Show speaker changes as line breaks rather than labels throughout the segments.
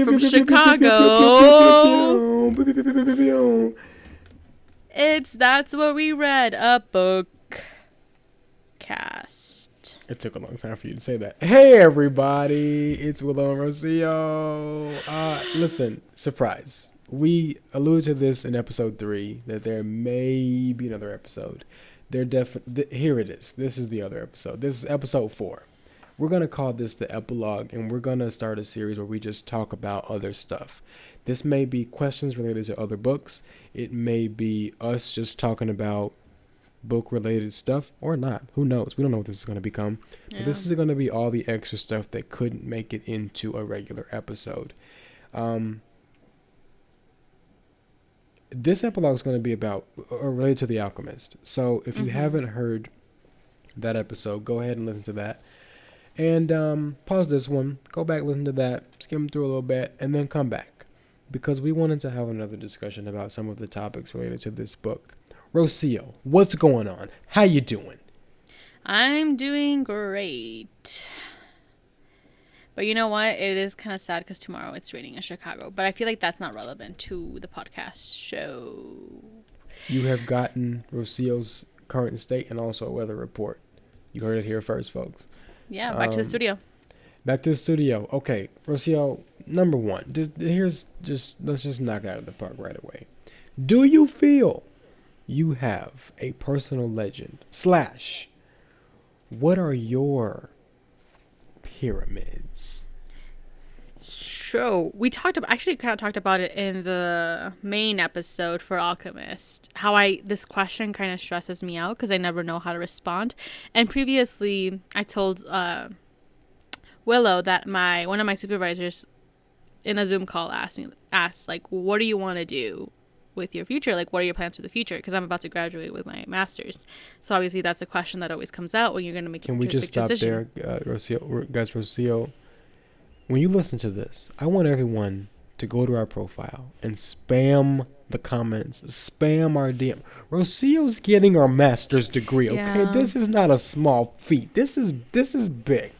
from Chicago. It's That's What We Read, a Bookcast.
It took a long time for you to say that. Hey, everybody. It's Willow and Rocio. Listen, surprise. We alluded to this in episode 3, that there may be another episode. Here it is. This is the other episode. This is episode 4. We're going to call this the Epilogue, and we're going to start a series where we just talk about other stuff. This may be questions related to other books. It may be us just talking about book-related stuff or not. Who knows? We don't know what this is going to become. Yeah. But this is going to be all the extra stuff that couldn't make it into a regular episode. This epilogue is going to be about or related to The Alchemist. So if you haven't heard that episode, go ahead and listen to that. And pause this one, go back, listen to that, skim through a little bit, and then come back. Because we wanted to have another discussion about some of the topics related to this book. Rocio, what's going on? How you doing?
I'm doing great. But you know what? It is kind of sad because tomorrow it's raining in Chicago. But I feel like that's not relevant to the podcast show.
You have gotten Rocio's current state and also a weather report. You heard it here first, folks.
Yeah, back to the studio.
Back to the studio. Okay, Rocio, number one. Let's just knock it out of the park right away. Do you feel you have a personal legend? / what are your pyramids?
So we talked about it in the main episode for Alchemist. This question kind of stresses me out because I never know how to respond. And previously, I told Willow that one of my supervisors in a Zoom call asked like, what do you want to do with your future? Like, what are your plans for the future? Because I'm about to graduate with my master's. So obviously that's a question that always comes out when you're going to make a big decision. Can we just stop there,
Rocio? When you listen to this, I want everyone to go to our profile and spam the comments, spam our DM. Rocio's getting our master's degree, okay? Yeah. This is not a small feat. This is big.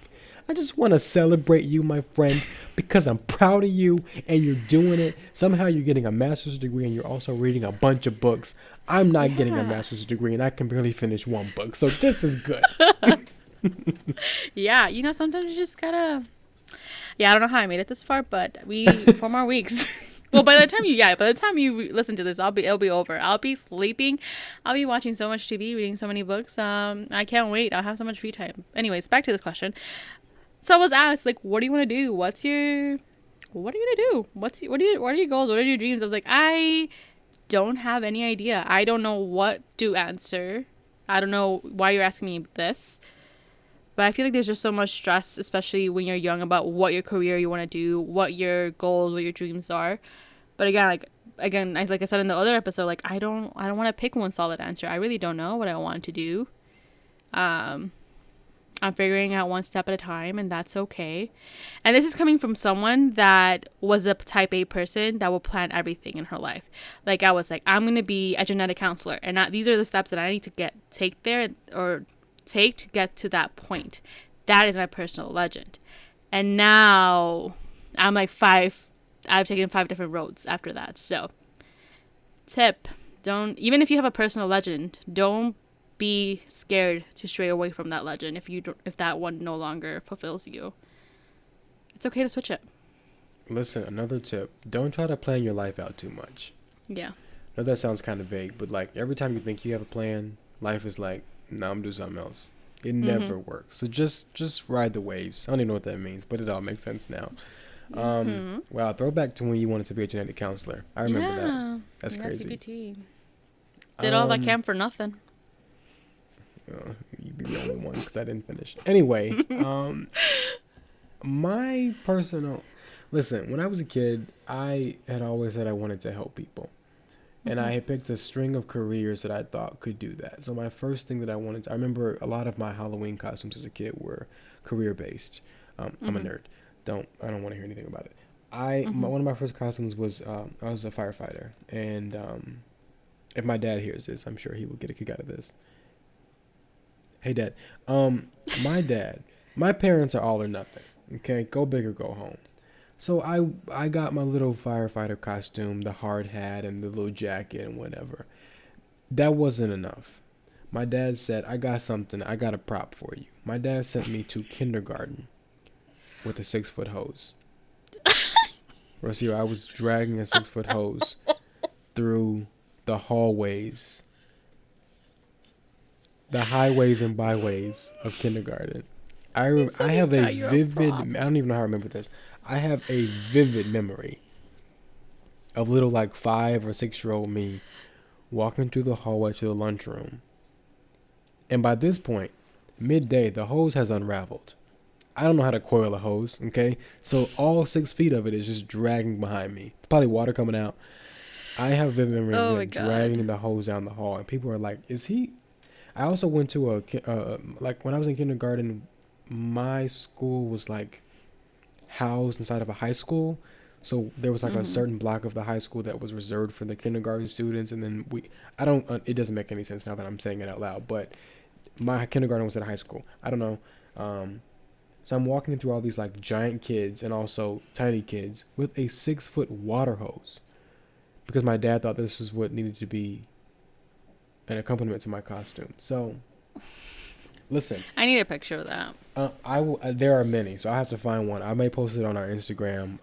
I just want to celebrate you, my friend, because I'm proud of you and you're doing it. Somehow you're getting a master's degree and you're also reading a bunch of books. I'm not getting a master's degree and I can barely finish one book. So this is good.
Yeah, sometimes you just gotta... Yeah, I don't know how I made it this far, but 4 more weeks. Well, by the time you listen to this, it'll be over. I'll be sleeping. I'll be watching so much TV, reading so many books. I can't wait. I'll have so much free time. Anyways, back to this question. So I was asked, like, what do you want to do? What are you gonna do? What are your goals? What are your dreams? I was like, I don't have any idea. I don't know what to answer. I don't know why you're asking me this. But I feel like there's just so much stress, especially when you're young, about what your career you want to do, what your goals, what your dreams are. But like I said in the other episode, like I don't want to pick one solid answer. I really don't know what I want to do. I'm figuring out one step at a time, and that's okay. And this is coming from someone that was a type A person that will plan everything in her life. Like I was like, I'm going to be a genetic counselor, and these are the steps that I need to take to get to that point. That is my personal legend. And now I'm like I've taken 5 different roads after that. So tip, even if you have a personal legend, don't be scared to stray away from that legend if that one no longer fulfills you. It's okay to switch it.
Listen, another tip, don't try to plan your life out too much.
Yeah.
I know that sounds kind of vague, but like every time you think you have a plan, life is like, no, I'm doing something else. It never works. So just ride the waves. I don't even know what that means, but it all makes sense now. Wow, throwback to when you wanted to be a genetic counselor. I remember that. That's crazy. TBT.
Did all that camp for nothing.
You'd be the only one because I didn't finish. Anyway, my personal... Listen, when I was a kid, I had always said I wanted to help people. And I had picked a string of careers that I thought could do that. So my first thing that I remember a lot of my Halloween costumes as a kid were career-based. I'm a nerd. I don't want to hear anything about it. One of my first costumes was, I was a firefighter. And if my dad hears this, I'm sure he will get a kick out of this. Hey, Dad. My parents are all or nothing. Okay? Go big or go home. So I got my little firefighter costume, the hard hat, and the little jacket and whatever. That wasn't enough. My dad said, I got something. I got a prop for you. My dad sent me to kindergarten with a 6-foot hose. Rocio, I was dragging a 6-foot hose through the hallways, the highways and byways of kindergarten. I have a vivid, I don't even know how I remember this. I have a vivid memory of little like 5 or 6-year-old me walking through the hallway to the lunchroom. And by this point, midday, the hose has unraveled. I don't know how to coil a hose, okay? So all 6 feet of it is just dragging behind me. It's probably water coming out. I have vivid memory of them dragging the hose down the hall. And people are like, is he... I also went to like when I was in kindergarten, my school was like housed inside of a high school. So there was like a certain block of the high school that was reserved for the kindergarten students. And then it doesn't make any sense now that I'm saying it out loud, but my kindergarten was at a high school. I don't know. So I'm walking through all these like giant kids and also tiny kids with a 6-foot water hose because my dad thought this is what needed to be an accompaniment to my costume. So listen,
I need a picture of that.
There are many, so I have to find one. I may post it on our Instagram.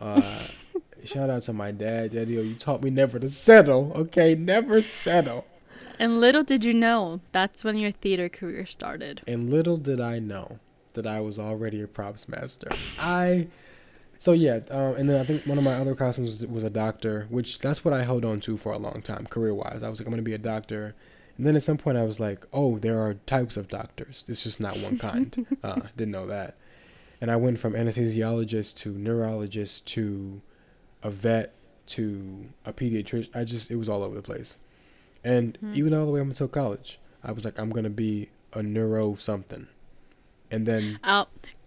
Shout out to my dad. Daddy, you taught me never to settle. Okay, never settle.
And little did you know, that's when your theater career started.
And little did I know that I was already a props master. And then I think one of my other costumes was a doctor, which that's what I held on to for a long time, career-wise. I was like, I'm going to be a doctor. And then at some point I was like, oh, there are types of doctors. It's just not one kind. Didn't know that. And I went from anesthesiologist to neurologist to a vet to a pediatrician. It was all over the place. And even all the way up until college, I was like, I'm going to be a neuro something. And then...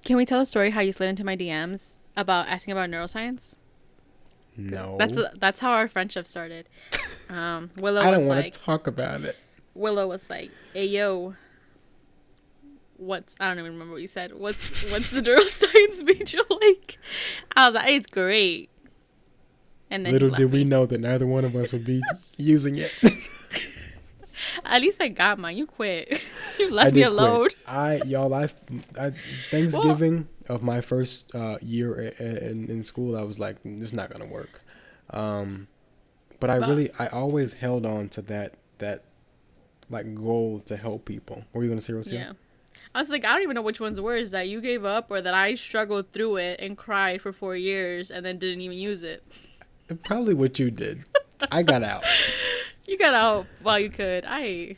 can we tell a story how you slid into my DMs about asking about neuroscience?
No.
That's how our friendship started. Willow
I don't want to talk about it.
Willow was like, hey, yo, I don't even remember what you said. What's the neuroscience major like? I was like, it's great. And then
little did we know that neither one of us would be using it.
At least I got mine. You quit. You left me alone.
Thanksgiving of my first year in school, I was like, this is not gonna work. But I always held on to that like goal to help people. What were you gonna say, Rocio?
Yeah. I was like, I don't even know which one's worse, that you gave up or that I struggled through it and cried for 4 years and then didn't even use it.
Probably what you did. I got out.
You got out while you could. Anyways.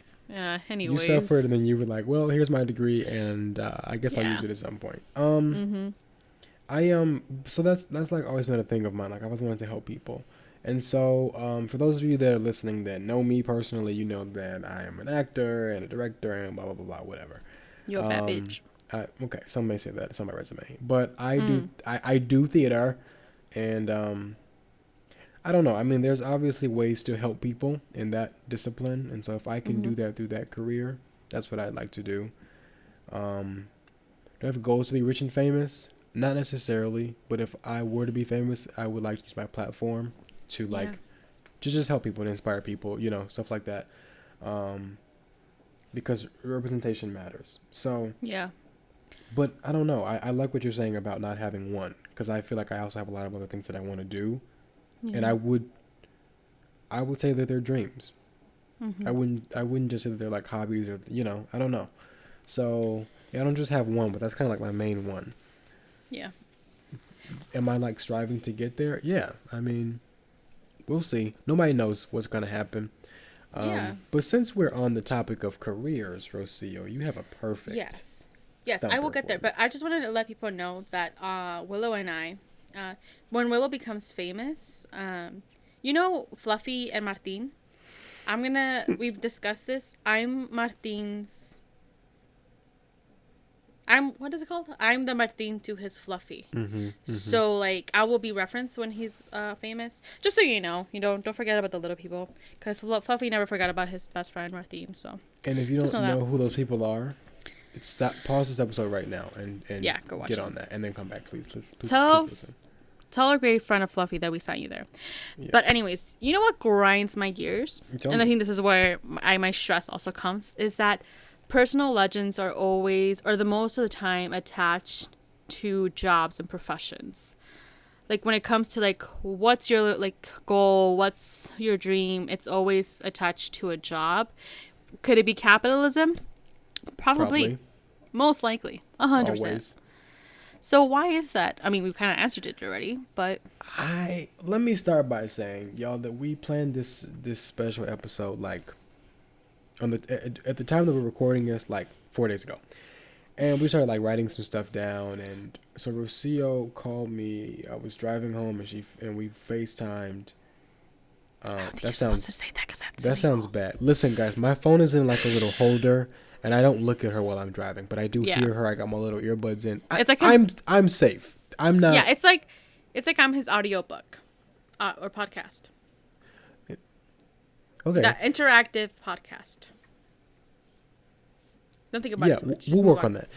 You suffered, and then you were like, well, here's my degree, and I guess I'll use it at some point. So that's like always been a thing of mine. Like I always wanted to help people. And so for those of you that are listening that know me personally, you know that I am an actor and a director and blah, blah, blah, blah, whatever.
You're a bad bitch.
Okay, some may say that. It's on my resume. But I do theater, and I don't know. I mean, there's obviously ways to help people in that discipline. And so if I can do that through that career, that's what I'd like to do. Do I have goals to be rich and famous? Not necessarily. But if I were to be famous, I would like to use my platform to to just help people and inspire people, stuff like that. Because representation matters. So,
yeah.
But I don't know. I like what you're saying about not having one, because I feel like I also have a lot of other things that I want to do. Yeah. And I would say that they're dreams. I wouldn't just say that they're like hobbies or, I don't know. So, I don't just have one, but that's kind of like my main one.
Yeah.
Am I like striving to get there? Yeah. I mean, we'll see. Nobody knows what's going to happen. But since we're on the topic of careers, Rocio, you have a perfect.
Yes, I will get there. But I just wanted to let people know that Willow and I, when Willow becomes famous, Fluffy and Martin, we've discussed this. I'm Martin's. What is it called? I'm the Martin to his Fluffy. So, like, I will be referenced when he's famous. Just so you know, don't forget about the little people. Because Fluffy never forgot about his best friend, Martin, so.
And if you don't know who those people are, pause this episode right now and
go watch
get
them.
on that. And then come back, please. Please
Tell
listen.
taller gray front of Fluffy that we sent you there.
Yeah.
But anyways, you know what grinds my gears? And I think this is where my stress also comes, is that personal legends are always, or the most of the time, attached to jobs and professions. Like when it comes to like what's your like goal, what's your dream, it's always attached to a job. Could it be capitalism? Probably. Most likely. 100%.
Always.
So why is that? I mean, we've kind of answered it already, but
let me start by saying, y'all, that we planned this special episode like on at the time that we're recording this, like 4 days ago. And we started like writing some stuff down, and so Rocio called me. I was driving home, and we FaceTimed. That sounds bad. Listen, guys, my phone is in like a little holder, and I don't look at her while I'm driving, but I do hear her. I got my little earbuds in. I'm safe. I'm not.
Yeah, it's like I'm his audiobook, or podcast.
Okay.
That interactive podcast. Don't think about it too much.
We'll work on that.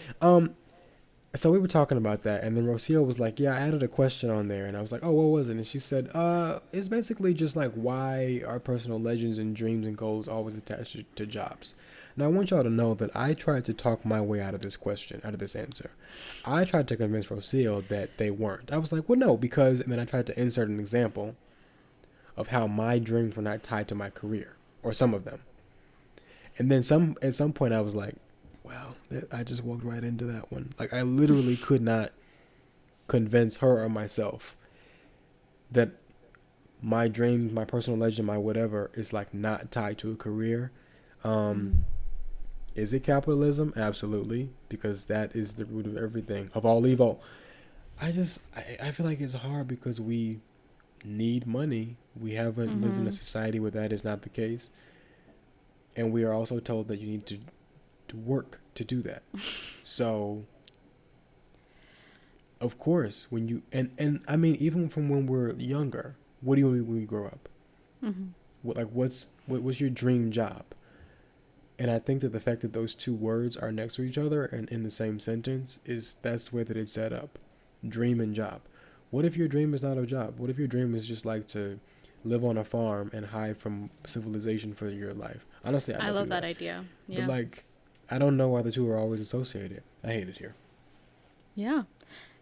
So we were talking about that, and then Rocio was like, yeah, I added a question on there, and I was like, oh, what was it? And she said, it's basically just like, why are personal legends and dreams and goals always attached to jobs? Now, I want y'all to know that I tried to talk my way out of this question, out of this answer. I tried to convince Rocio that they weren't. I was like, well, no, because, and then I tried to insert an example of how my dreams were not tied to my career, or some of them. And then at some point I was like, wow, I just walked right into that one. Like, I literally could not convince her or myself that my dream, my personal legend, my whatever is like not tied to a career. Is it capitalism? Absolutely, because that is the root of everything, of all evil. I feel like it's hard because we need money. We haven't lived in a society where that is not the case. And we are also told that you need to work to do that. So, of course, when you, and I mean, even from when we're younger, what do you want when we grow up? What's your dream job? And I think that the fact that those two words are next to each other and in the same sentence that's the way that it's set up. Dream and job. What if your dream is not a job? What if your dream is just like to live on a farm and hide from civilization for your life? Honestly, I love that
idea. Yeah.
But like, I don't know why the two are always associated. I hate it here.
Yeah.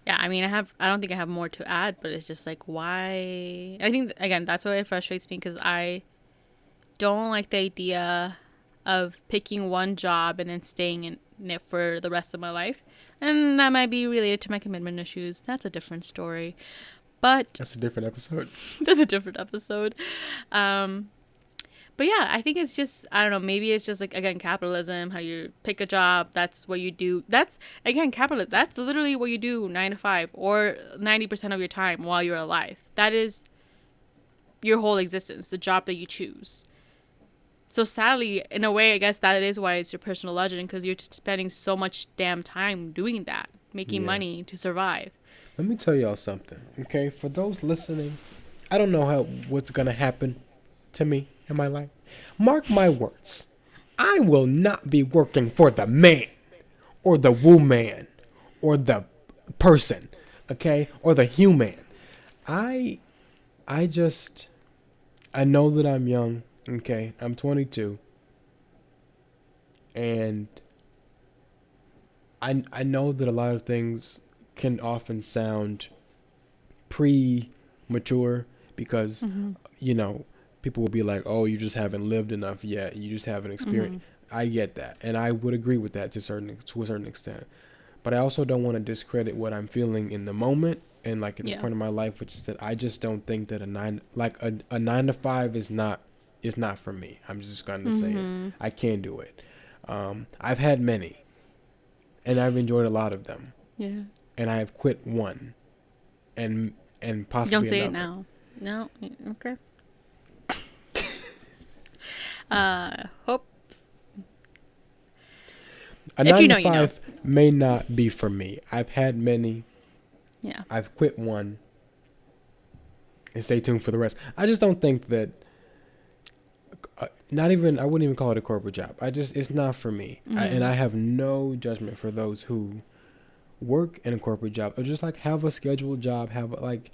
Yeah, I mean, I don't think I have more to add, but it's just like, why? I think, again, that's why it frustrates me, because I don't like the idea of picking one job and then staying in it for the rest of my life. And that might be related to my commitment issues. That's a different story. But
that's a different episode.
That's a different episode. But yeah, I think it's just, I don't know, maybe it's just like, again, capitalism, how you pick a job, that's what you do. That's, again, capitalism. That's literally what you do 9 to 5 or 90% of your time while you're alive. That is your whole existence, the job that you choose. So sadly, in a way, I guess that is why it's your personal legend, because you're just spending so much damn time doing that, making money to survive.
Let me tell y'all something, okay? For those listening, I don't know what's going to happen to me in my life. Mark my words. I will not be working for the man or the woman or the person, okay? Or the human. I know that I'm young, okay? I'm 22. And I know that a lot of things can often sound premature because, you know, people will be like, oh, you just haven't lived enough yet. You just haven't experienced. I get that. And I would agree with that to a certain extent. But I also don't want to discredit what I'm feeling in the moment and like in this point of my life, which is that I just don't think that a 9 to 5 is not for me. I'm just going to say it. I can't do it. I've had many and I've enjoyed a lot of them. Yeah. And I have quit one and possibly
don't say
another.
It now. No. Okay. Hope.
A 9 to 5 may not be for me. I've had many. Yeah. I've quit one. And stay tuned for the rest. I just don't think that. I wouldn't even call it a corporate job. It's not for me. And I have no judgment for those who work in a corporate job or just like have a scheduled job, have like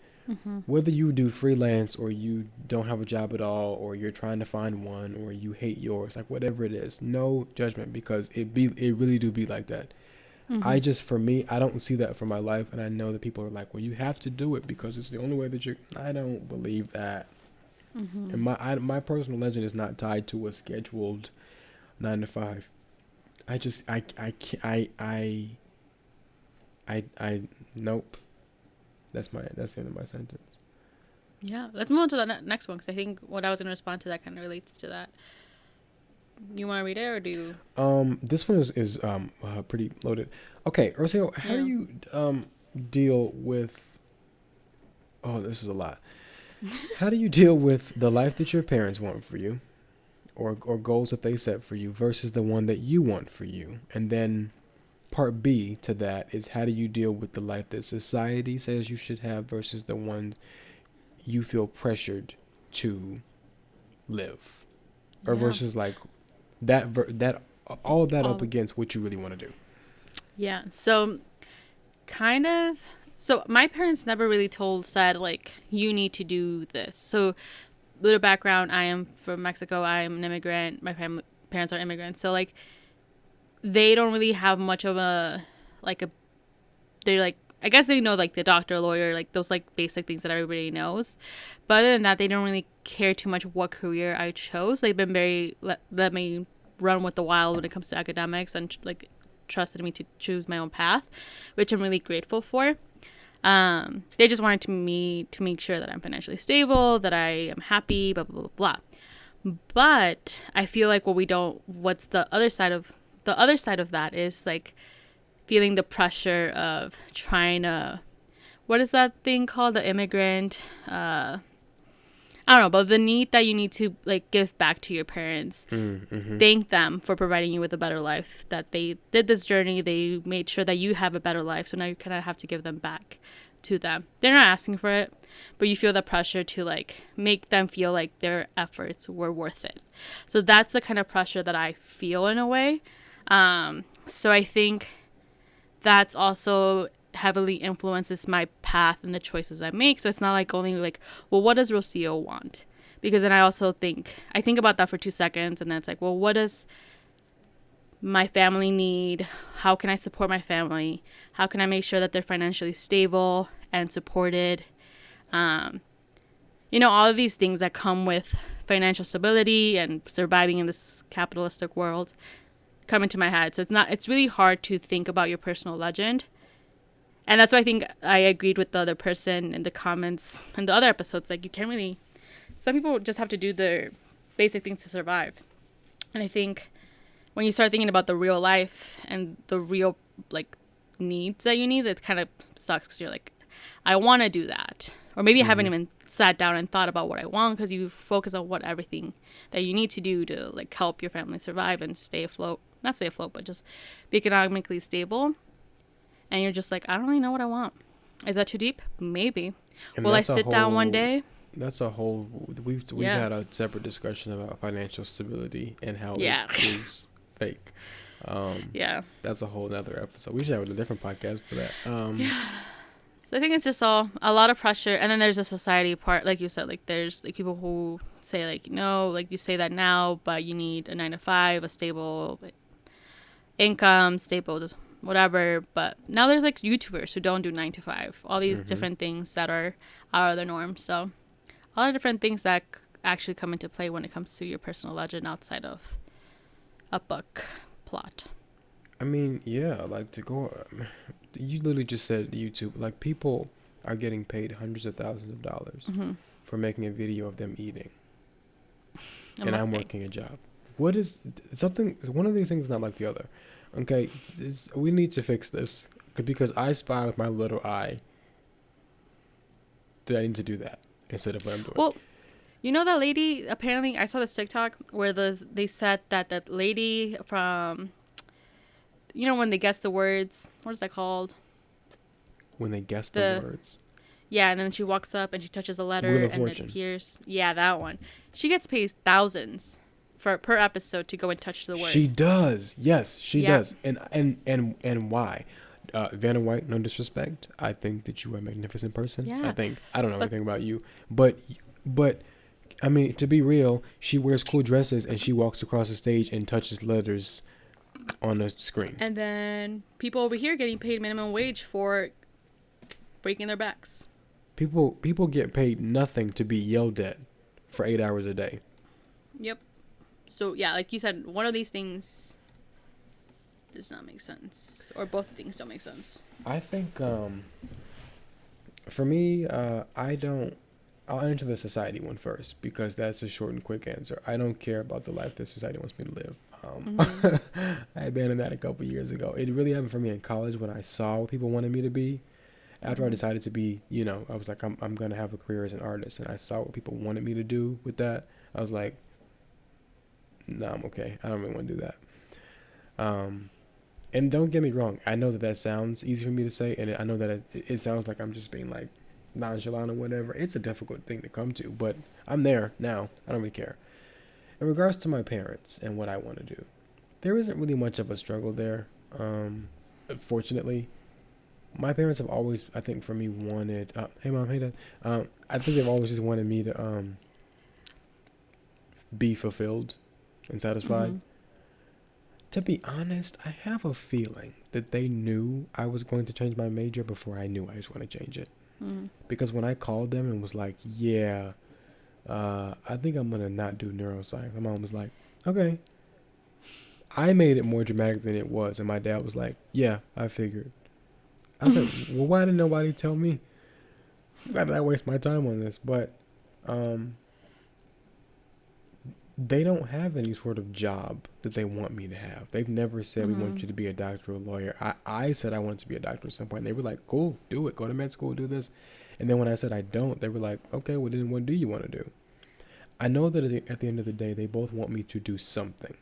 Whether you do freelance or you don't have a job at all, or you're trying to find one, or you hate yours, like whatever it is, no judgment, because it really do be like that. For me, I don't see that for my life, and I know that people are like, well, you have to do it because it's the only way that I don't believe that. And my personal legend is not tied to a scheduled 9 to 5. I nope. That's the end of my sentence.
Yeah, let's move on to the next one, because I think what I was going to respond to that kind of relates to that. You want to read it, or do you?
This one is pretty loaded. Okay, Rocio, how do you deal with? Oh, this is a lot. How do you deal with the life that your parents want for you, or goals that they set for you, versus the one that you want for you? And then part B to that is, how do you deal with the life that society says you should have versus the ones you feel pressured to live, or versus like that all of that up against what you really want to do? Yeah.
So my parents never really said like, you need to do this. So little background, I am from Mexico. I'm an immigrant. My parents are immigrants. So like, they don't really have much of they're like, I guess they know like the doctor, lawyer, like those like basic things that everybody knows. But other than that, they don't really care too much what career I chose. They've been very, let me run with the wild when it comes to academics, and like trusted me to choose my own path, which I'm really grateful for. They just wanted me to make sure that I'm financially stable, that I am happy, blah, blah, blah, blah. But I feel like what's the other side of that is like feeling the pressure of trying to, what is that thing called? The immigrant, I don't know, but the need that you need to like give back to your parents, thank them for providing you with a better life, that they did this journey, they made sure that you have a better life, so now you kind of have to give them back to them. They're not asking for it, but you feel the pressure to like make them feel like their efforts were worth it. So that's the kind of pressure that I feel in a way. So I think that's also heavily influences my path and the choices I make. So it's not like only like, well, what does Rocio want? Because then I think about that for 2 seconds, and then it's like, well, what does my family need? How can I support my family? How can I make sure that they're financially stable and supported? All of these things that come with financial stability and surviving in this capitalistic world come into my head. So it's really hard to think about your personal legend. And that's why I think I agreed with the other person in the comments and the other episodes. Like, you can't really, some people just have to do their basic things to survive. And I think when you start thinking about the real life and the real like needs that you need, it kind of sucks, because you're like, I want to do that. Or maybe I haven't even sat down and thought about what I want, because you focus on everything that you need to do to like help your family survive and stay afloat. Not stay afloat, but just be economically stable. And you're just like, I don't really know what I want. Is that too deep? Maybe. Will I sit down one day?
That's a whole, we've had a separate discussion about financial stability and how it is fake. That's a whole nother episode. We should have a different podcast for that.
So I think it's just a lot of pressure. And then there's a society part, like you said, like there's like people who say like, no, like you say that now, but you need a 9 to 5, a stable income, stable whatever. But now there's like YouTubers who don't do 9 to 5, all these different things that are out of the norm. So a lot of different things that actually come into play when it comes to your personal legend outside of a book plot.
I mean, yeah, like to go, you literally just said YouTube, like people are getting paid hundreds of thousands of dollars for making a video of them eating. And I'm working a job. What is something, one of these things not like the other. Okay, we need to fix this, because I spy with my little eye that I need to do that instead of what I'm doing.
Well, you know that lady, apparently, I saw this TikTok where they said that lady from, when they guess the words, what is that called?
When they guess the words?
Yeah, and then she walks up and she touches a letter and it appears. Yeah, that one. She gets paid thousands per episode to go and touch the word.
She does. Yes, she does. And why? Vanna White, no disrespect, I think that you are a magnificent person.
Yeah.
I don't know anything about you, but I mean, to be real, she wears cool dresses and she walks across the stage and touches letters on the screen.
And then people over here getting paid minimum wage for breaking their backs.
People get paid nothing to be yelled at for 8 hours a day.
Yep. So yeah, like you said, one of these things does not make sense, or both things don't make sense.
I think for me, I'll answer the society one first because that's a short and quick answer. I don't care about the life that society wants me to live. I abandoned that a couple years ago. It really happened for me in college when I saw what people wanted me to be. After I decided to be, I was like, I'm going to have a career as an artist. And I saw what people wanted me to do with that. I was like, no, I'm okay. I don't really want to do that. And don't get me wrong. I know that sounds easy for me to say. And I know that it sounds like I'm just being like nonchalant or whatever. It's a difficult thing to come to. But I'm there now. I don't really care. In regards to my parents and what I want to do, there isn't really much of a struggle there. Fortunately. My parents have always, I think, for me, wanted... hey, Mom. Hey, Dad. I think they've always just wanted me to be fulfilled and satisfied. Mm-hmm. To be honest, I have a feeling that they knew I was going to change my major before I knew I was going to change it. Mm-hmm. Because when I called them and was like, yeah, I think I'm going to not do neuroscience. My mom was like, okay. I made it more dramatic than it was. And my dad was like, yeah, I figured. I said, well, why didn't nobody tell me? Why did I waste my time on this? But they don't have any sort of job that they want me to have. They've never said, we want you to be a doctor or a lawyer. I said I wanted to be a doctor at some point. And they were like, cool, do it. Go to med school, do this. And then when I said I don't, they were like, okay, well, then what do you want to do? I know that at the end of the day, they both want me to do something.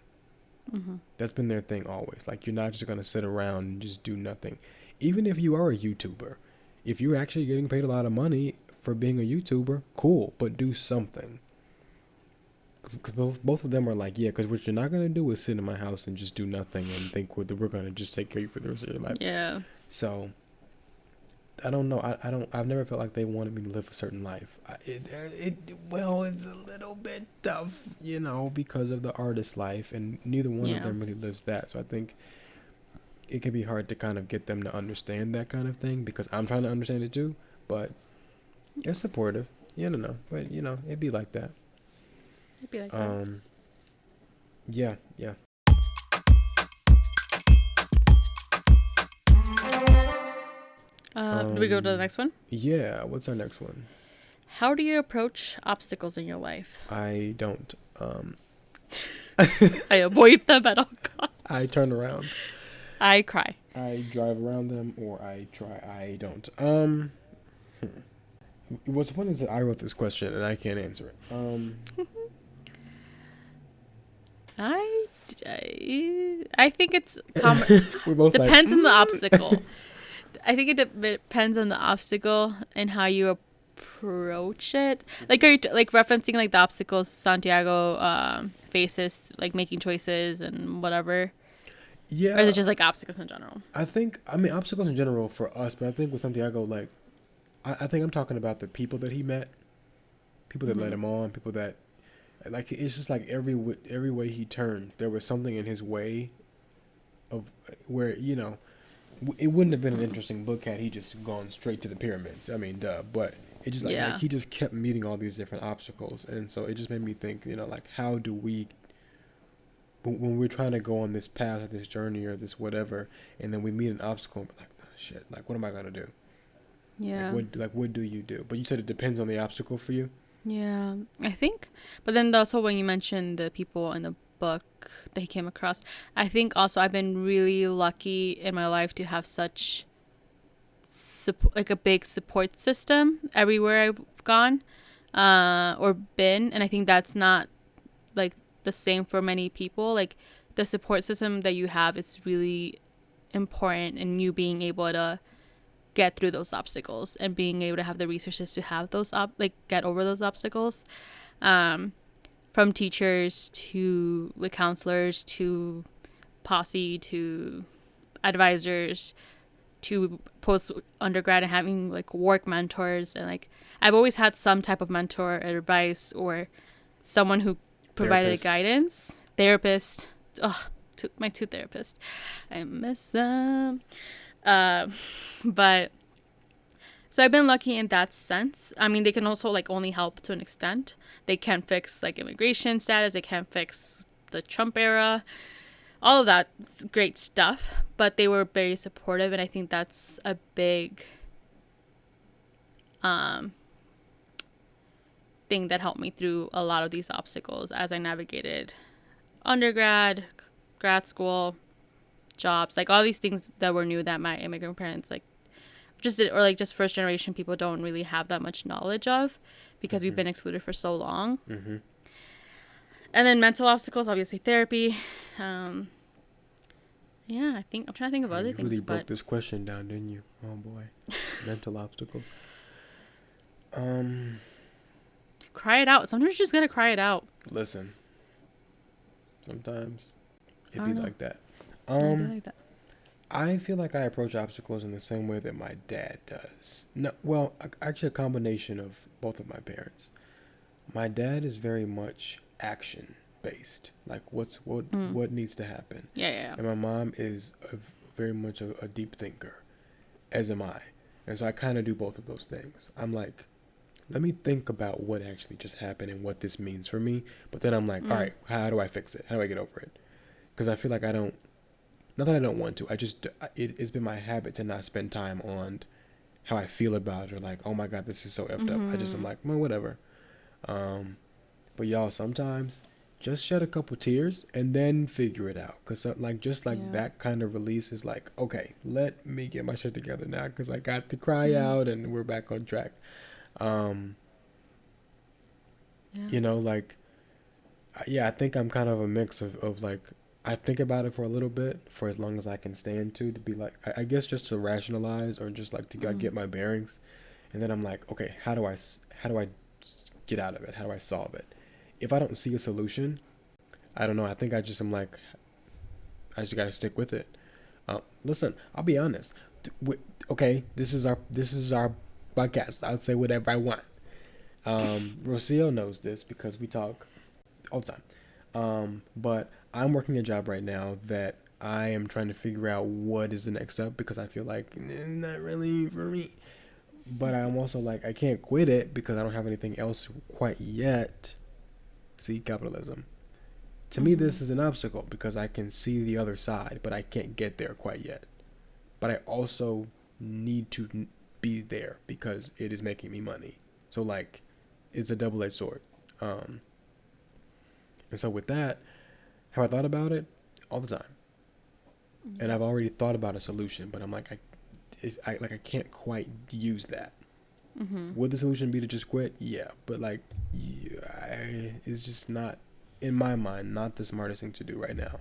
Mm-hmm. That's been their thing always. Like, you're not just going to sit around and just do nothing. Even if you are a YouTuber, if you're actually getting paid a lot of money for being a YouTuber, cool, but do something. Because both of them are like, yeah, because what you're not going to do is sit in my house and just do nothing and think we're going to just take care of you for the rest of your life. Yeah. So, I don't know. I've never felt like they wanted me to live a certain life. It's a little bit tough, because of the artist life, and neither one of them really lives that. So I think it can be hard to kind of get them to understand that kind of thing because I'm trying to understand it too, but they're supportive. But it'd be like that.
It'd be like that.
Yeah.
Do we go to the next one?
Yeah, what's our next one?
How do you approach obstacles in your life?
I don't.
I avoid them at all costs.
I turn around.
I cry.
I drive around them, or I try. I don't. What's funny is that I wrote this question and I can't answer it.
I think it's
We're both
depends on the obstacle. I think it depends on the obstacle and how you approach it. Like, are you referencing like the obstacles Santiago faces, like making choices and whatever? Yeah. Or is it just like obstacles in general?
I mean obstacles in general for us, but I think with Santiago, like, I think I'm talking about the people that he met, people that led him on, people that, like, it's just like every way he turned, there was something in his way of where, it wouldn't have been an interesting book had he just gone straight to the pyramids. I mean, duh. But it just like he just kept meeting all these different obstacles, and so it just made me think, like, how do we, when we're trying to go on this path or this journey or this whatever, and then we meet an obstacle and be like, oh, shit, like, what am I gonna do? Yeah. What do you do? But you said it depends on the obstacle for you.
Yeah, I think. But then also when you mentioned the people in the book that he came across, I think also I've been really lucky in my life to have such a big support system everywhere I've gone or been, and I think that's not like the same for many people. Like, the support system that you have is really important in you being able to get through those obstacles and being able to have the resources to have those get over those obstacles, from teachers to the counselors to posse to advisors. to post undergrad and having like work mentors, and like I've always had some type of mentor advice or someone who provided guidance. Therapist. Oh, my two therapists. I miss them. But so I've been lucky in that sense. I mean, they can also like only help to an extent. They can't fix like immigration status. They can't fix the Trump era. All of that great stuff. But they were very supportive, and I think that's a big thing that helped me through a lot of these obstacles as I navigated undergrad, grad school, jobs, like all these things that were new that my immigrant parents like just did, or like just first generation people don't really have that much knowledge of because we've been excluded for so long. And then mental obstacles, obviously therapy. Yeah, I think I'm trying to think of other things. You
really broke this question down, didn't you? Oh boy. Mental obstacles.
Cry it out. Sometimes you just gotta cry it out.
Listen. Sometimes it'd be like that. I feel like I approach obstacles in the same way that my dad does. No, well, actually a combination of both of my parents. My dad is very much action based, like what needs to happen.
Yeah.
And my mom is very much a deep thinker, as am I. And so I kind of do both of those things. I'm like, let me think about what actually just happened and what this means for me. But then I'm like, all right, how do I fix it? How do I get over it? Because I feel like not that I don't want to. It's been my habit to not spend time on how I feel about it, or like, oh my God, this is so effed up. I'm like, well, whatever. But y'all, sometimes just shed a couple tears and then figure it out. Because that kind of release is like, okay, let me get my shit together now because I got to cry out and we're back on track. You know, like, yeah, I think I'm kind of a mix of like, I think about it for a little bit, for as long as I can stand to be like, I guess just to rationalize or just like to get my bearings. And then I'm like, okay, how do I get out of it? How do I solve it? If I don't see a solution, I don't know. I think I just am like, I just got to stick with it. Listen, I'll be honest. Okay, this is our podcast. I'll say whatever I want. Rocio knows this because we talk all the time. But I'm working a job right now that I am trying to figure out what is the next step because I feel like it's not really for me. But I'm also like, I can't quit it because I don't have anything else quite yet. See, capitalism. To me, this is an obstacle because I can see the other side, but I can't get there quite yet. But I also need to be there because it is making me money. So like, it's a double-edged sword. And so with that, have I thought about it? All the time. And I've already thought about a solution, but I'm like, I can't quite use that. Would the solution be to just quit? Yeah, but like, it's just not, in my mind, not the smartest thing to do right now.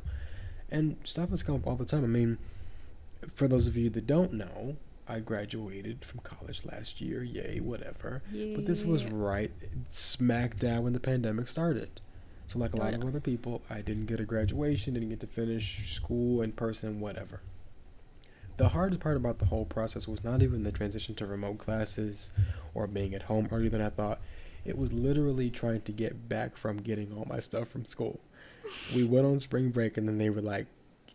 And stuff has come up all the time. I mean, for those of you that don't know, I graduated from college last year. Yay, whatever. Yay. But this was right smack dab when the pandemic started. So like a lot of other people, I didn't get a graduation, didn't get to finish school in person, whatever. The hardest part about the whole process was not even the transition to remote classes or being at home earlier than I thought. It was literally trying to get back from getting all my stuff from school. We went on spring break and then they were like,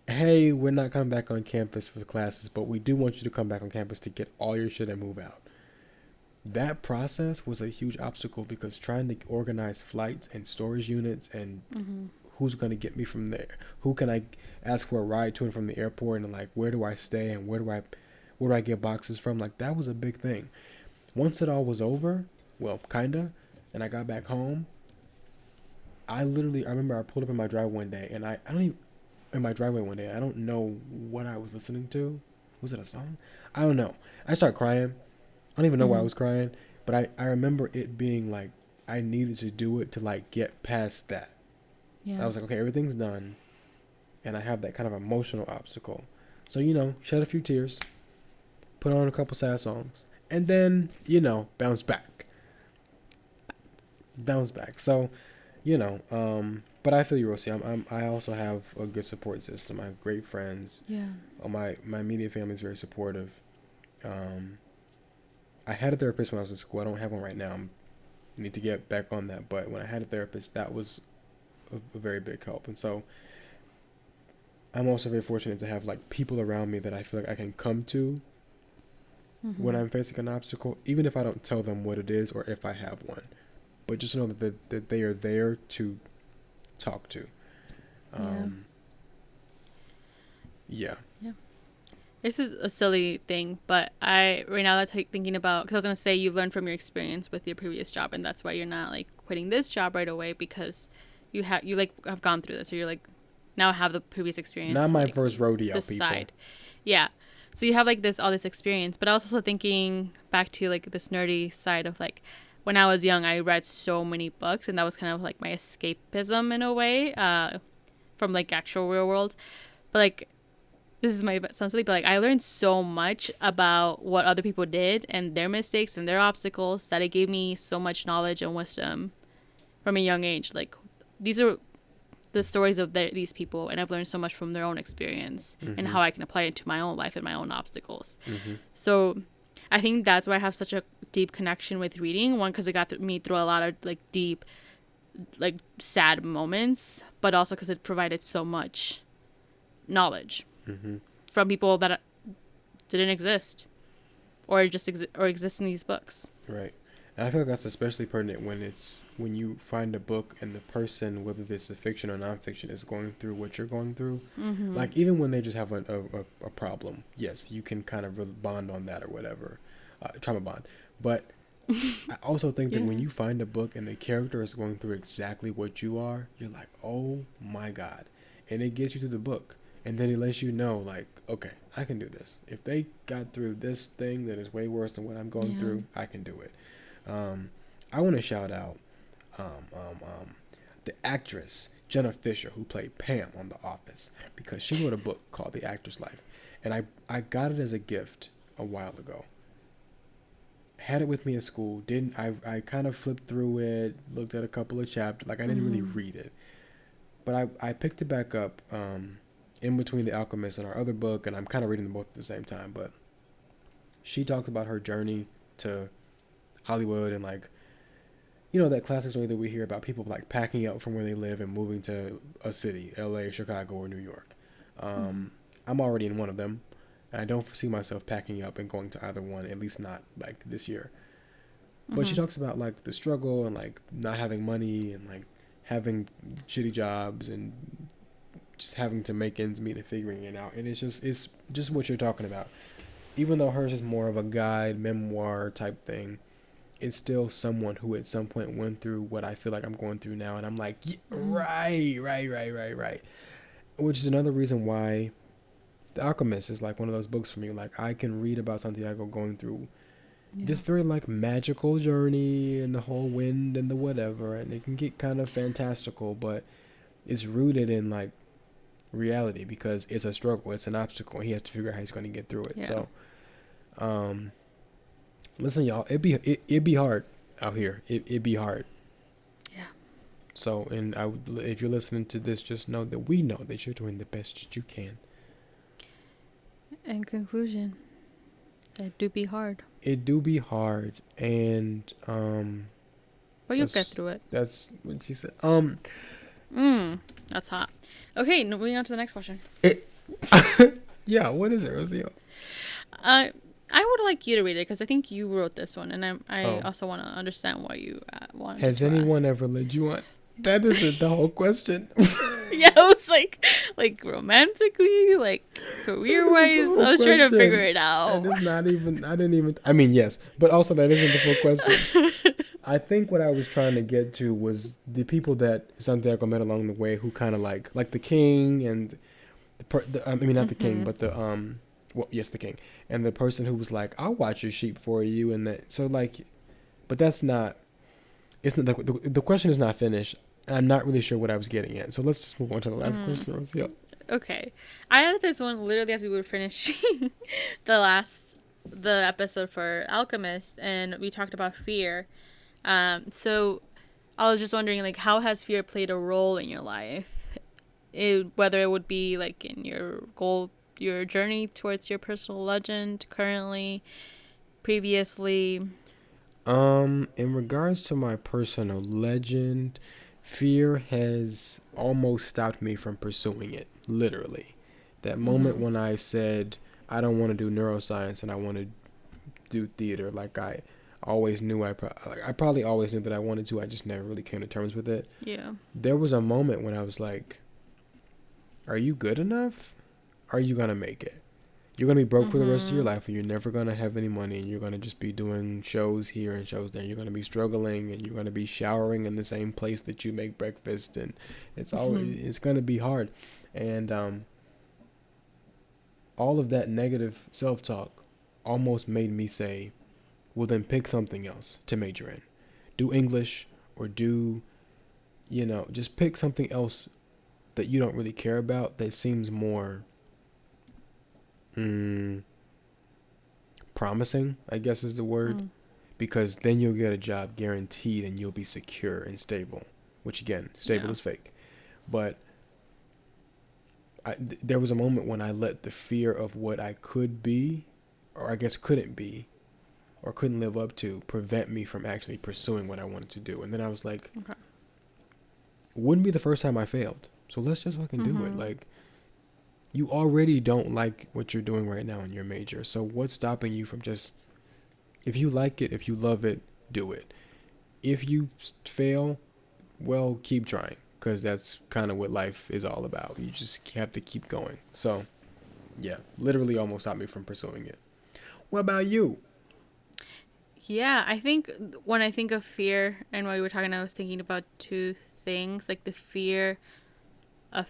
hey, we're not coming back on campus for classes, but we do want you to come back on campus to get all your shit and move out. That process was a huge obstacle because trying to organize flights and storage units and who's going to get me from there, who can I ask for a ride to and from the airport, and like where do I stay and where do I get boxes from, like that was a big thing. Once it all was over, well, kinda, and I got back home, I remember I pulled up in my driveway one day and I don't know what I was listening to. Was it a song? I don't know. I started crying. I don't even know why I was crying, but I remember it being like I needed to do it to like get past that. Yeah. I was like, okay, everything's done, and I have that kind of emotional obstacle. So, shed a few tears, put on a couple sad songs, and then, bounce back. So, but but I feel you, Rosie. I also have a good support system. I have great friends.
Yeah.
My immediate family is very supportive. I had a therapist when I was in school. I don't have one right now. I need to get back on that. But when I had a therapist, that was a very big help. And so I'm also very fortunate to have like people around me that I feel like I can come to when I'm facing an obstacle, even if I don't tell them what it is or if I have one. But just know that they are there to talk to. Yeah.
This is a silly thing, but right now that's like thinking about, because I was gonna say you learned from your experience with your previous job, and that's why you're not like quitting this job right away, because you have gone through this, or you're like now have the previous experience.
Not my
like,
first rodeo,
this
people.
side. Yeah. So you have like all this experience, but I was also thinking back to like this nerdy side of like when I was young, I read so many books, and that was kind of like my escapism in a way, from like actual real world. But like, this is my sound silly, but like I learned so much about what other people did and their mistakes and their obstacles that it gave me so much knowledge and wisdom from a young age. Like, these are the stories of these people, and I've learned so much from their own experience and how I can apply it to my own life and my own obstacles. So I think that's why I have such a deep connection with reading. One, because it got me through a lot of like deep, like sad moments, but also because it provided so much knowledge from people that didn't exist or just exist in these books.
Right. And I feel like that's especially pertinent when you find a book and the person, whether this is fiction or nonfiction, is going through what you're going through. Like, even when they just have a problem, yes, you can kind of really bond on that or whatever, trauma bond. But I also think that when you find a book and the character is going through exactly what you are, you're like, oh my God. And it gets you through the book. And then it lets you know, like, okay, I can do this. If they got through this thing that is way worse than what I'm going through, I can do it. I want to shout out the actress Jenna Fisher, who played Pam on The Office, because she wrote a book called The Actor's Life. And I got it as a gift a while ago. Had it with me at school. I kind of flipped through it, looked at a couple of chapters. Like, I didn't really read it. But I picked it back up in between The Alchemist and our other book, and I'm kind of reading them both at the same time. But she talked about her journey to Hollywood, and like, you know, that classic story that we hear about people like packing up from where they live and moving to a city, LA, Chicago, or New York. I'm already in one of them, and I don't foresee myself packing up and going to either one, at least not like this year. But she talks about like the struggle and like not having money and like having shitty jobs and just having to make ends meet and figuring it out. And it's just what you're talking about. Even though hers is more of a guide, memoir type thing, it's still someone who at some point went through what I feel like I'm going through now. And I'm like, yeah, right. Which is another reason why The Alchemist is like one of those books for me. Like, I can read about Santiago going through this very like magical journey and the whole wind and the whatever. And it can get kind of fantastical, but it's rooted in like reality, because it's a struggle, it's an obstacle, and he has to figure out how he's going to get through it. So listen, y'all, it'd be hard out here. It'd be hard. So, and if you're listening to this, just know that we know that you're doing the best that you can.
In conclusion, it do be hard,
and
but you'll get through it.
That's what she said.
That's hot. Okay, moving on to the next question.
Yeah, what is it, Rocio?
I would like you to read it, because I think you wrote this one, and I also want to understand why you wanted.
Has anyone ever led you on? That isn't the whole question.
Yeah, it was like romantically, like career wise. I was trying to figure it out.
That is not even. I mean, yes, but also that isn't the full question. I think what I was trying to get to was the people that Santiago met along the way, who kind of like the king and not the king, but the king, and the person who was like, I'll watch your sheep for you, and that. So like, but that's not. It's not the question is not finished. I'm not really sure what I was getting at. So let's just move on to the last question, Rocio.
Okay, I added this one literally as we were finishing the episode for Alchemist, and we talked about fear. So I was just wondering, like, how has fear played a role in your life? Whether it would be, like, in your goal, your journey towards your personal legend currently, previously.
In regards to my personal legend, fear has almost stopped me from pursuing it, literally. That moment when I said, I don't want to do neuroscience and I want to do theater, like I always knew I probably always knew that I wanted to. I just never really came to terms with it.
Yeah.
There was a moment when I was like, are you good enough? Are you going to make it? You're going to be broke for the rest of your life and you're never going to have any money and you're going to just be doing shows here and shows there. You're going to be struggling and you're going to be showering in the same place that you make breakfast, and it's always it's going to be hard. And all of that negative self-talk almost made me say, well, then pick something else to major in. Do English or do, just pick something else that you don't really care about that seems more promising, I guess is the word. Because then you'll get a job guaranteed and you'll be secure and stable. Which, again, stable is fake. But there was a moment when I let the fear of what I could be, or I guess couldn't be, or couldn't live up to, prevent me from actually pursuing what I wanted to do. And then I was like, okay, wouldn't be the first time I failed. So let's just fucking do it. Like, you already don't like what you're doing right now in your major. So what's stopping you from just, if you like it, if you love it, do it. If you fail, well, keep trying. Because that's kind of what life is all about. You just have to keep going. So, yeah, literally almost stopped me from pursuing it. What about you?
Yeah, I think when I think of fear, and while you were talking, I was thinking about two things, like the fear of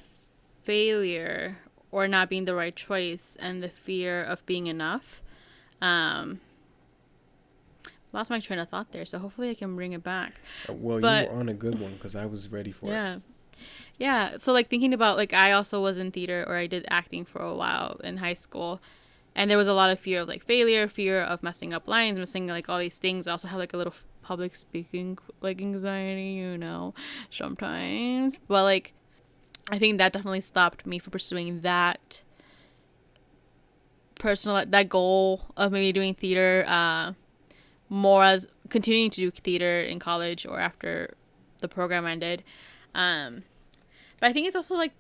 failure or not being the right choice, and the fear of being enough. Lost my train of thought there, so hopefully I can bring it back.
Well, you were on a good one because I was ready for it.
Yeah. So, like, thinking about, like, I also was in theater, or I did acting for a while in high school, and there was a lot of fear of, like, failure, fear of messing up lines, missing, like, all these things. I also had, like, a little public speaking, like, anxiety, sometimes. But, like, I think that definitely stopped me from pursuing that that goal of maybe doing theater, more as continuing to do theater in college or after the program ended. But I think it's also, like,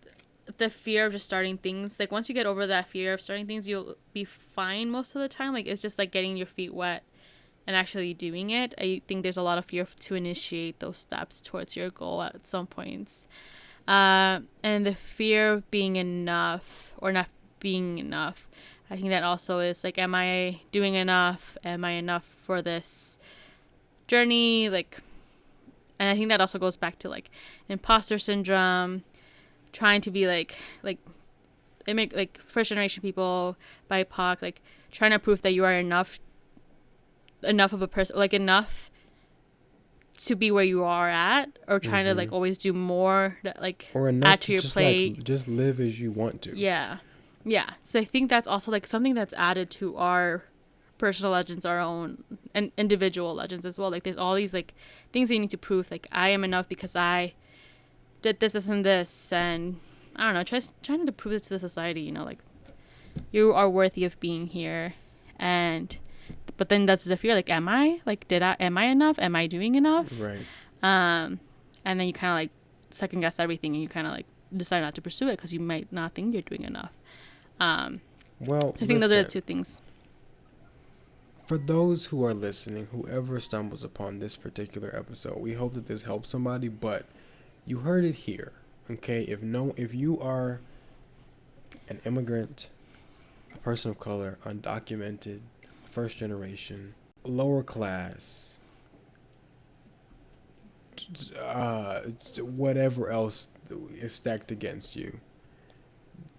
the fear of just starting things. Like, once you get over that fear of starting things, you'll be fine most of the time. Like, it's just, like, getting your feet wet and actually doing it. I think there's a lot of fear to initiate those steps towards your goal at some points. And the fear of being enough or not being enough. I think that also is, like, am I doing enough? Am I enough for this journey? Like, and I think that also goes back to, like, imposter syndrome, trying to be like they make, like, first generation people, BIPOC, like, trying to prove that you are enough of a person, like, enough to be where you are at, or trying to, like, always do more, like,
or enough
add to your plate.
Like, just live as you want to.
Yeah. So I think that's also, like, something that's added to our personal legends, our own and individual legends as well. Like, there's all these, like, things that you need to prove. Like, I am enough because I did this and this, and I don't know, trying to prove it to the society. Like, you are worthy of being here, but then that's the fear. Like, am I enough? Am I doing enough?
Right.
And then you kind of, like, second guess everything, and you kind of, like, decide not to pursue it because you might not think you're doing enough.
Well,
so I think those are the two things.
For those who are listening, whoever stumbles upon this particular episode, we hope that this helps somebody, but you heard it here, okay? If you are an immigrant, a person of color, undocumented, first generation, lower class, whatever else is stacked against you,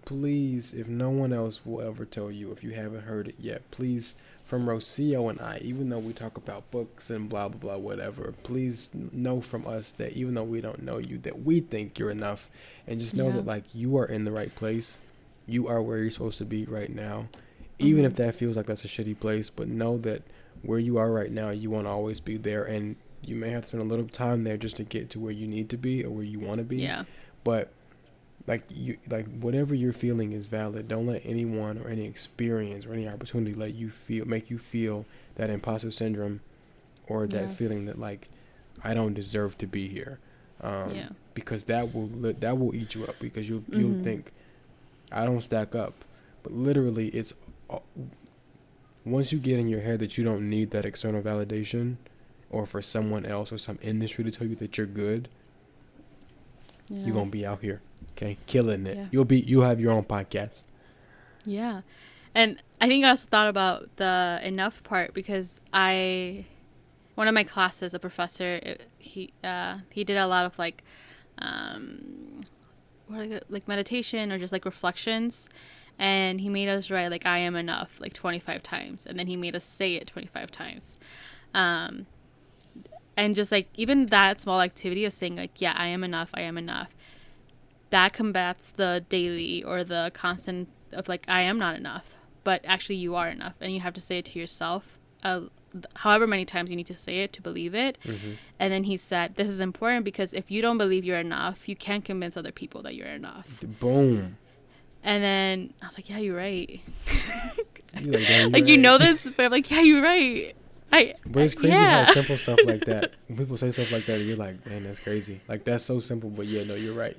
please, if no one else will ever tell you, if you haven't heard it yet, please, from Rocio and I, even though we talk about books and blah, blah, blah, whatever, please know from us that even though we don't know you, that we think you're enough. And just know that, like, you are in the right place. You are where you're supposed to be right now. Even if that feels like that's a shitty place, but know that where you are right now, you won't always be there. And You may have to spend a little time there just to get to where you need to be or where you want to be.
Yeah.
But like whatever you're feeling is valid. Don't let anyone or any experience or any opportunity make you feel that imposter syndrome or that feeling that like I don't deserve to be here. Because that will eat you up, because you'll think I don't stack up. But literally, it's once you get in your head that you don't need that external validation or for someone else or some industry to tell you that you're good, you're gonna be out here, okay, killing it. You'll have your own podcast.
Yeah. And I think I also thought about the enough part, because one of my classes, a professor, he did a lot of like meditation or just like reflections, and he made us write like I am enough like 25 times, and then he made us say it 25 times. And just like even that small activity of saying like, yeah, I am enough, that combats the daily or the constant of like I am not enough, but actually you are enough, and you have to say it to yourself however many times you need to say it to believe it. And then he said this is important, because if you don't believe you're enough, you can't convince other people that you're enough.
Boom.
And then I was like, yeah, you're right.
Like,
you know this, but I'm like, yeah, you're right.
But it's crazy how simple stuff like that, when people say stuff like that, you're like, man, that's crazy. Like, that's so simple, but yeah, no, you're right.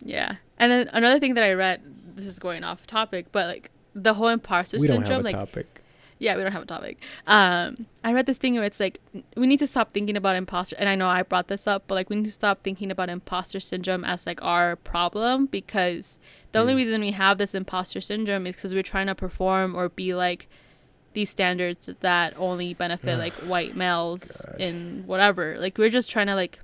Yeah. And then another thing that I read, this is going off topic, but like the whole imposter syndrome. We don't have a topic. Yeah, we don't have a topic. I read this thing where it's like, we need to stop thinking about imposter. And I know I brought this up, but like we need to stop thinking about imposter syndrome as like our problem, because the only reason we have this imposter syndrome is because we're trying to perform or be like these standards that only benefit like white males in whatever. Like we're just trying to like,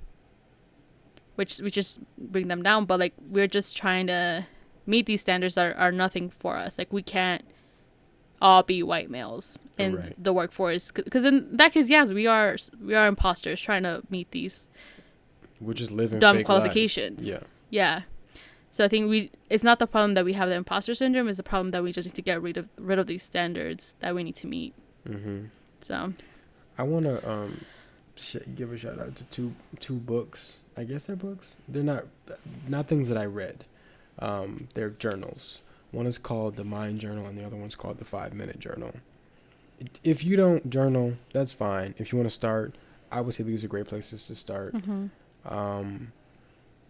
which we just bring them down, but like we're just trying to meet these standards that are nothing for us. Like we can't all be white males in the workforce, because in that case, yes, we are imposters trying to meet these
we're just living
dumb
fake
qualifications. Yeah. So I think it's not the problem that we have the imposter syndrome, it's the problem that we just need to get rid of these standards that we need to meet. So
I want to give a shout out to two books. I guess they're books. They're not things that I read. They're journals. One is called the Mind Journal, and the other one's called the 5-Minute Journal. If you don't journal, that's fine. If you want to start, I would say these are great places to start.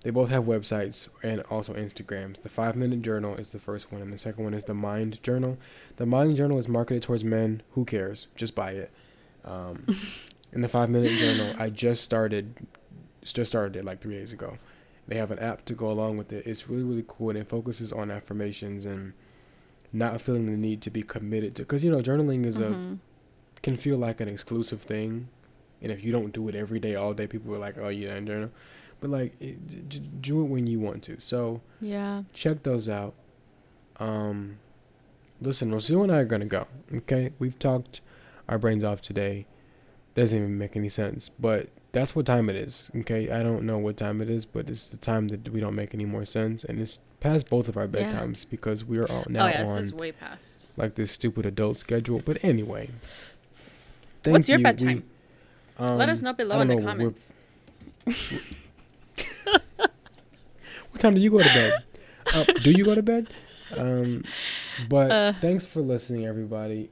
They both have websites and also Instagrams. The 5-Minute Journal is the first one, and the second one is the Mind Journal. The Mind Journal is marketed towards men. Who cares? Just buy it. In the 5-Minute Journal, I just started it like 3 days ago. They have an app to go along with it. It's really, really cool, and it focuses on affirmations and not feeling the need to be committed to. Because, journaling is can feel like an exclusive thing. And if you don't do it every day, all day, people are like, oh, you don't journal. But, like, do it when you want to. So, check those out. Listen, Rocio and I are going to go, okay? We've talked our brains off today. Doesn't even make any sense. But that's what time it is, okay? I don't know what time it is, but it's the time that we don't make any more sense. And it's past both of our bedtimes because we are all now on
this is way past.
Like this stupid adult schedule. But anyway.
What's your bedtime? Let us know below in the comments.
What time do you go to bed? Do you go to bed? But thanks for listening, everybody.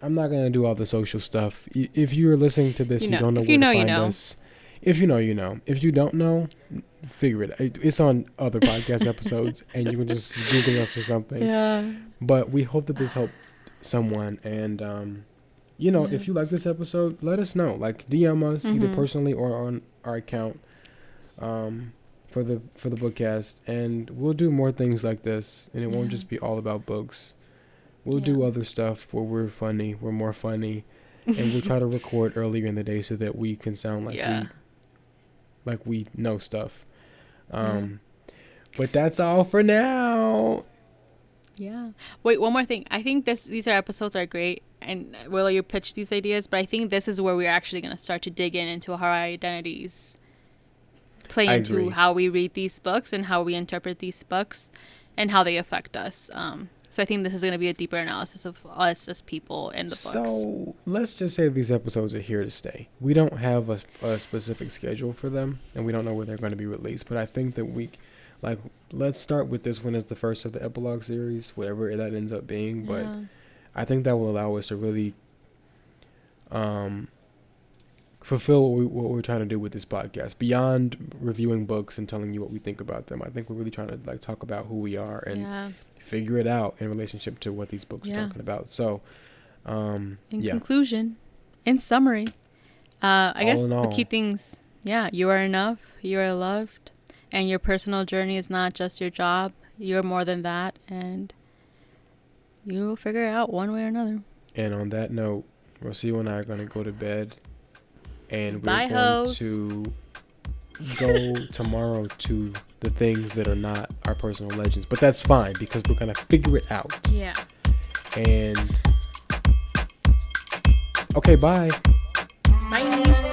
I'm not going to do all the social stuff. If you're listening to this, you don't know where to find us. If you know, you know. If you don't know, figure it out. It's on other podcast episodes, and you can just Google us or something. Yeah. But we hope that this helped someone. And, if you like this episode, let us know. Like, DM us either personally or on our account for the Bookcast. And we'll do more things like this, and it won't just be all about books. We'll do other stuff where we're more funny, and we'll try to record earlier in the day so that we can sound like we know stuff. But that's all for now.
Yeah. Wait, one more thing. I think these episodes are great, and Willow, you pitched these ideas, but I think this is where we're actually going to start to dig into how our identities play into how we read these books and how we interpret these books and how they affect us. So I think this is going to be a deeper analysis of us as people and the books.
So let's just say these episodes are here to stay. We don't have a specific schedule for them, and we don't know where they're going to be released. But I think that let's start with this one as the first of the epilogue series, whatever that ends up being. But I think that will allow us to really fulfill what we're trying to do with this podcast. Beyond reviewing books and telling you what we think about them, I think we're really trying to like talk about who we are and figure it out in relationship to what these books are talking about. So,
in conclusion, in summary, I guess the key things, you are enough, you are loved, and your personal journey is not just your job. You're more than that, and you will figure it out one way or another.
And on that note, Rocio and I are going to go to bed, and we're going to go tomorrow to the things that are not our personal legends. But that's fine, because we're going to figure it out.
Yeah.
And okay, bye.
Bye.